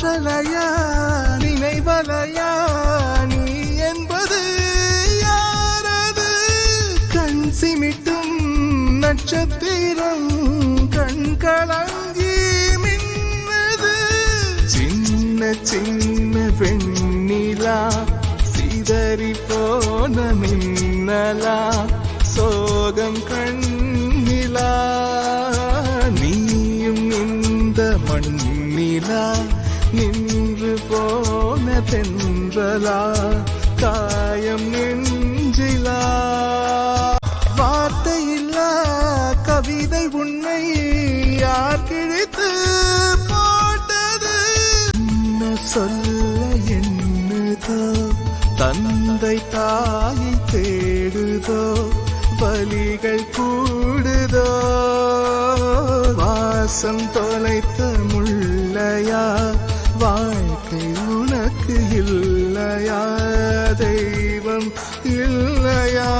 காற்றலையா நினைவலையா நீ என்பது யாரது? கண் சிமிட்டும் நட்சத்திரம் கண் கலங்கி மின்னது. சின்ன சின்ன வெண்ணிலா சிதறி போன மின்னலா சோகம் கண்ணிலா. நீயும் இந்த மண்ணிலா நின்று போன தென்றலா காயம் நெஞ்சிலா. வார்த்தையில்லா கவிதை உன்னை யார் கிழித்து போட்டது? என்ன சொல்ல என்னதோ தந்தை தாயை தேடுதோ வலிகள் கூடுதோ. வாசம் தொலைத்த முள்ளையா வாழ்க்கை உனக்கு இல்லையா? தெய்வம் இல்லையா?